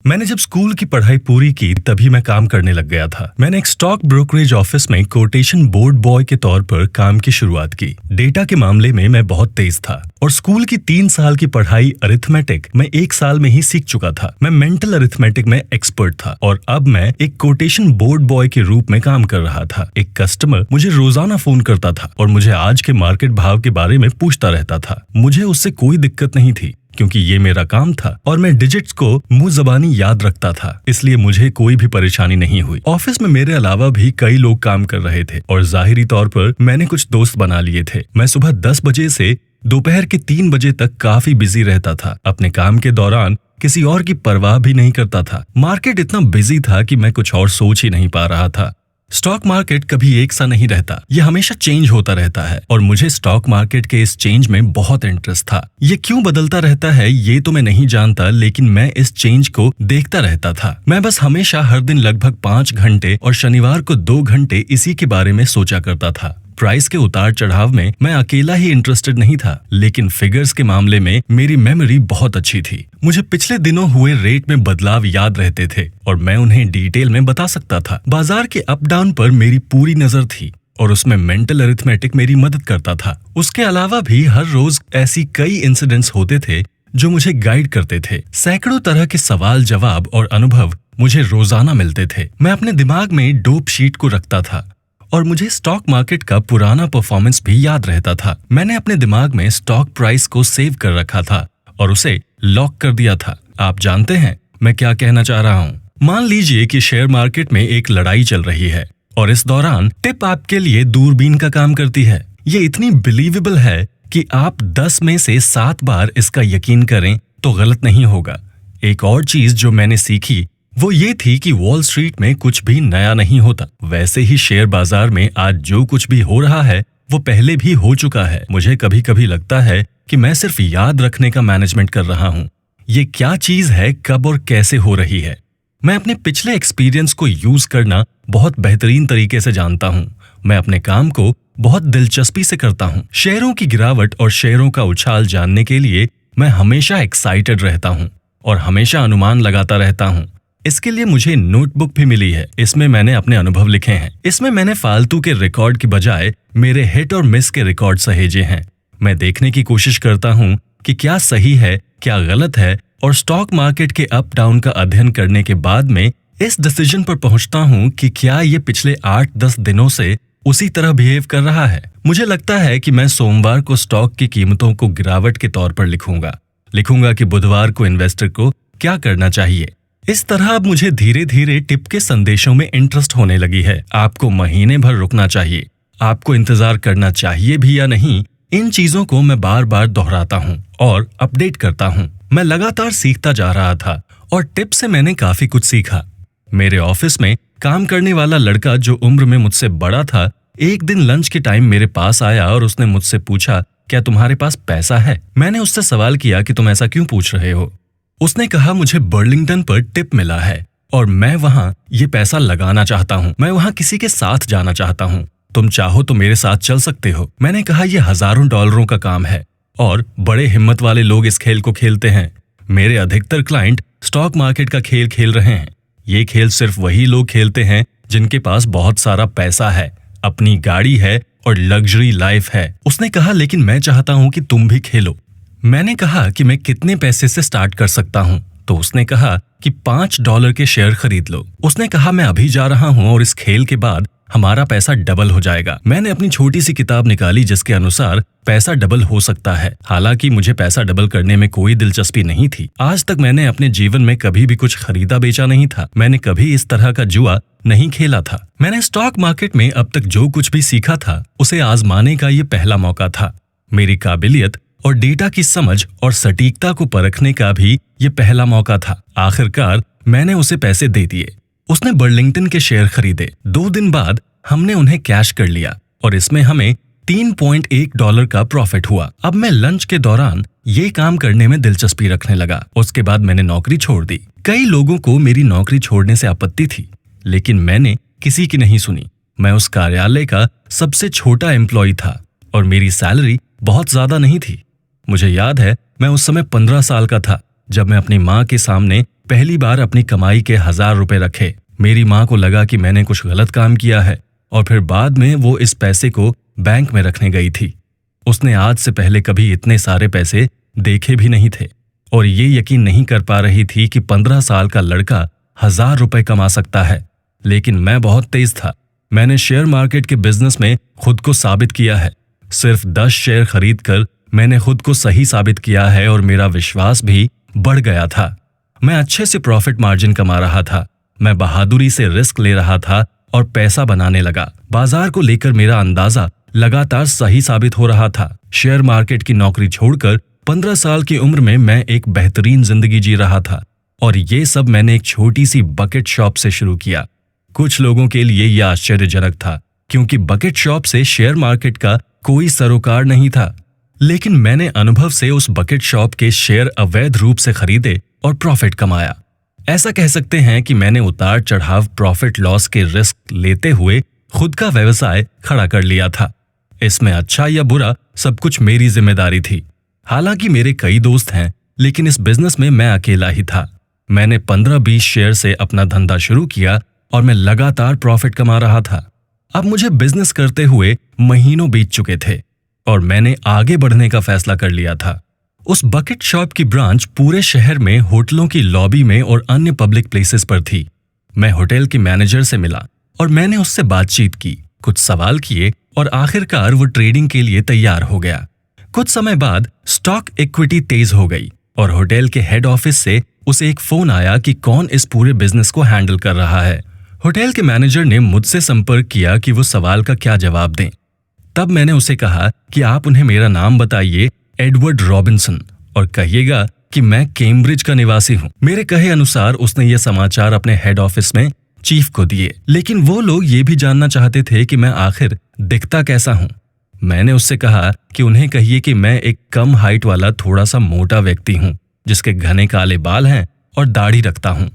मैंने जब स्कूल की पढ़ाई पूरी की तभी मैं काम करने लग गया था। मैंने एक स्टॉक ब्रोकरेज ऑफिस में कोटेशन बोर्ड बॉय के तौर पर काम की शुरुआत की। डेटा के मामले में मैं बहुत तेज था और स्कूल की 3 साल की पढ़ाई अरिथमेटिक मैं 1 साल में ही सीख चुका था। मैं मेंटल अरिथमेटिक में एक्सपर्ट था और अब मैं एक कोटेशन बोर्ड बॉय के रूप में काम कर रहा था। एक कस्टमर मुझे रोजाना फोन करता था और मुझे आज के मार्केट भाव के बारे में पूछता रहता था। मुझे उससे कोई दिक्कत नहीं थी क्योंकि ये मेरा काम था और मैं डिजिट्स को मुंह ज़बानी याद रखता था, इसलिए मुझे कोई भी परेशानी नहीं हुई। ऑफिस में मेरे अलावा भी कई लोग काम कर रहे थे और जाहिरी तौर पर मैंने कुछ दोस्त बना लिए थे। मैं सुबह 10 बजे से दोपहर के 3 बजे तक काफी बिजी रहता था। अपने काम के दौरान किसी और की परवाह भी नहीं करता था। मार्केट इतना बिजी था कि मैं कुछ और सोच ही नहीं पा रहा था। स्टॉक मार्केट कभी एक सा नहीं रहता, ये हमेशा चेंज होता रहता है और मुझे स्टॉक मार्केट के इस चेंज में बहुत इंटरेस्ट था। ये क्यों बदलता रहता है ये तो मैं नहीं जानता, लेकिन मैं इस चेंज को देखता रहता था। मैं बस हमेशा हर दिन लगभग 5 घंटे और शनिवार को 2 घंटे इसी के बारे में सोचा करता था। प्राइस के उतार चढ़ाव में मैं अकेला ही इंटरेस्टेड नहीं था, लेकिन फिगर्स के मामले में मेरी मेमोरी बहुत अच्छी थी। मुझे पिछले दिनों हुए रेट में बदलाव याद रहते थे और मैं उन्हें डिटेल में बता सकता था। बाजार के अप डाउन पर मेरी पूरी नजर थी और उसमें मेंटल अरिथमेटिक मेरी मदद करता था। उसके अलावा भी हर रोज ऐसी कई इंसिडेंट्स होते थे जो मुझे गाइड करते थे। सैकड़ों तरह के सवाल जवाब और अनुभव मुझे रोजाना मिलते थे। मैं अपने दिमाग में डोप शीट को रखता था और मुझे स्टॉक मार्केट का पुराना परफॉर्मेंस भी याद रहता था। मैंने अपने दिमाग में स्टॉक प्राइस को सेव कर रखा था और उसे लॉक कर दिया था। आप जानते हैं मैं क्या कहना चाह रहा हूँ? मान लीजिए कि शेयर मार्केट में एक लड़ाई चल रही है और इस दौरान टिप आपके लिए दूरबीन का काम करती है। ये इतनी बिलीवेबल है कि आप 10 में से 7 बार इसका यकीन करें तो गलत नहीं होगा। एक और चीज जो मैंने सीखी वो ये थी कि वॉल स्ट्रीट में कुछ भी नया नहीं होता। वैसे ही शेयर बाजार में आज जो कुछ भी हो रहा है वो पहले भी हो चुका है। मुझे कभी कभी लगता है कि मैं सिर्फ याद रखने का मैनेजमेंट कर रहा हूँ। ये क्या चीज है, कब और कैसे हो रही है। मैं अपने पिछले एक्सपीरियंस को यूज करना बहुत बेहतरीन तरीके से जानता हूँ। मैं अपने काम को बहुत दिलचस्पी से करता हूँ। शेयरों की गिरावट और शेयरों का उछाल जानने के लिए मैं हमेशा एक्साइटेड रहता हूँ और हमेशा अनुमान लगाता रहता हूँ। इसके लिए मुझे नोटबुक भी मिली है। इसमें मैंने अपने अनुभव लिखे हैं। इसमें मैंने फालतू के रिकॉर्ड की बजाय मेरे हिट और मिस के रिकॉर्ड सहेजे हैं। मैं देखने की कोशिश करता हूँ कि क्या सही है, क्या गलत है और स्टॉक मार्केट के अप डाउन का अध्ययन करने के बाद में इस डिसीजन पर पहुंचता हूँ कि क्या ये पिछले 8-10 दिनों से उसी तरह बिहेव कर रहा है। मुझे लगता है कि मैं सोमवार को स्टॉक की कीमतों को गिरावट के तौर पर लिखूंगा कि बुधवार को इन्वेस्टर को क्या करना चाहिए। इस तरह अब मुझे धीरे धीरे टिप के संदेशों में इंटरेस्ट होने लगी है। आपको महीने भर रुकना चाहिए, आपको इंतजार करना चाहिए भी या नहीं, इन चीजों को मैं बार बार दोहराता हूँ और अपडेट करता हूँ। मैं लगातार सीखता जा रहा था और टिप से मैंने काफी कुछ सीखा। मेरे ऑफिस में काम करने वाला लड़का जो उम्र में मुझसे बड़ा था, एक दिन लंच के टाइम मेरे पास आया और उसने मुझसे पूछा, क्या तुम्हारे पास पैसा है? मैंने उससे सवाल किया कि तुम ऐसा क्यों पूछ रहे हो? उसने कहा, मुझे बर्लिंगटन पर टिप मिला है और मैं वहाँ ये पैसा लगाना चाहता हूँ। मैं वहाँ किसी के साथ जाना चाहता हूँ। तुम चाहो तो मेरे साथ चल सकते हो। मैंने कहा, यह हजारों डॉलरों का काम है और बड़े हिम्मत वाले लोग इस खेल को खेलते हैं। मेरे अधिकतर क्लाइंट स्टॉक मार्केट का खेल खेल रहे हैं। ये खेल सिर्फ वही लोग खेलते हैं जिनके पास बहुत सारा पैसा है, अपनी गाड़ी है और लग्जरी लाइफ है। उसने कहा, लेकिन मैं चाहता हूँ कि तुम भी खेलो। मैंने कहा कि मैं कितने पैसे से स्टार्ट कर सकता हूँ? तो उसने कहा कि $5 के शेयर खरीद लो। उसने कहा, मैं अभी जा रहा हूँ और इस खेल के बाद हमारा पैसा डबल हो जाएगा। मैंने अपनी छोटी सी किताब निकाली जिसके अनुसार पैसा डबल हो सकता है। हालांकि मुझे पैसा डबल करने में कोई दिलचस्पी नहीं थी। आज तक मैंने अपने जीवन में कभी भी कुछ खरीदा बेचा नहीं था। मैंने कभी इस तरह का जुआ नहीं खेला था। मैंने स्टॉक मार्केट में अब तक जो कुछ भी सीखा था उसे आजमाने का ये पहला मौका था। मेरी काबिलियत और डेटा की समझ और सटीकता को परखने का भी ये पहला मौका था। आखिरकार मैंने उसे पैसे दे दिए। उसने बर्लिंगटन के शेयर खरीदे। 2 दिन बाद हमने उन्हें कैश कर लिया और इसमें हमें $3.1 का प्रॉफिट हुआ। अब मैं लंच के दौरान ये काम करने में दिलचस्पी रखने लगा। उसके बाद मैंने नौकरी छोड़ दी। कई लोगों को मेरी नौकरी छोड़ने से आपत्ति थी, लेकिन मैंने किसी की नहीं सुनी। मैं उस कार्यालय का सबसे छोटा एम्प्लॉय था और मेरी सैलरी बहुत ज्यादा नहीं थी। मुझे याद है मैं उस समय 15 साल का था जब मैं अपनी माँ के सामने पहली बार अपनी कमाई के 1000 रुपए रखे। मेरी माँ को लगा कि मैंने कुछ गलत काम किया है और फिर बाद में वो इस पैसे को बैंक में रखने गई थी। उसने आज से पहले कभी इतने सारे पैसे देखे भी नहीं थे और ये यकीन नहीं कर पा रही थी कि 15 साल का लड़का 1000 रुपए कमा सकता है। लेकिन मैं बहुत तेज था। मैंने शेयर मार्केट के बिजनेस में खुद को साबित किया है। सिर्फ 10 शेयर खरीदकर मैंने खुद को सही साबित किया है और मेरा विश्वास भी बढ़ गया था। मैं अच्छे से प्रॉफिट मार्जिन कमा रहा था। मैं बहादुरी से रिस्क ले रहा था और पैसा बनाने लगा। बाजार को लेकर मेरा अंदाजा लगातार सही साबित हो रहा था। शेयर मार्केट की नौकरी छोड़कर 15 साल की उम्र में मैं एक बेहतरीन जिंदगी जी रहा था और ये सब मैंने एक छोटी सी बकेट शॉप से शुरू किया। कुछ लोगों के लिए यह आश्चर्यजनक था क्योंकि बकेट शॉप से शेयर मार्केट का कोई सरोकार नहीं था। लेकिन मैंने अनुभव से उस बकेट शॉप के शेयर अवैध रूप से खरीदे और प्रॉफिट कमाया। ऐसा कह सकते हैं कि मैंने उतार चढ़ाव प्रॉफिट लॉस के रिस्क लेते हुए खुद का व्यवसाय खड़ा कर लिया था। इसमें अच्छा या बुरा सब कुछ मेरी जिम्मेदारी थी। हालांकि मेरे कई दोस्त हैं, लेकिन इस बिजनेस में मैं अकेला ही था। मैंने 15-20 शेयर से अपना धंधा शुरू किया और मैं लगातार प्रॉफिट कमा रहा था। अब मुझे बिजनेस करते हुए महीनों बीत चुके थे और मैंने आगे बढ़ने का फैसला कर लिया था। उस बकेट शॉप की ब्रांच पूरे शहर में होटलों की लॉबी में और अन्य पब्लिक प्लेसेस पर थी। मैं होटल के मैनेजर से मिला और मैंने उससे बातचीत की, कुछ सवाल किए और आखिरकार वो ट्रेडिंग के लिए तैयार हो गया। कुछ समय बाद स्टॉक इक्विटी तेज हो गई और होटल के हेड ऑफिस से उसे एक फोन आया कि कौन इस पूरे बिजनेस को हैंडल कर रहा है। होटल के मैनेजर ने मुझसे संपर्क किया कि वो सवाल का क्या जवाब दें। तब मैंने उसे कहा कि आप उन्हें मेरा नाम बताइए, एडवर्ड रॉबिन्सन, और कहिएगा कि मैं कैम्ब्रिज का निवासी हूँ। मेरे कहे अनुसार उसने ये समाचार अपने हेड ऑफिस में चीफ को दिए, लेकिन वो लोग ये भी जानना चाहते थे कि मैं आखिर दिखता कैसा हूँ। मैंने उससे कहा कि उन्हें कहिए कि मैं एक कम हाइट वाला थोड़ा सा मोटा व्यक्ति हूँ जिसके घने काले बाल हैं और दाढ़ी रखता हूँ।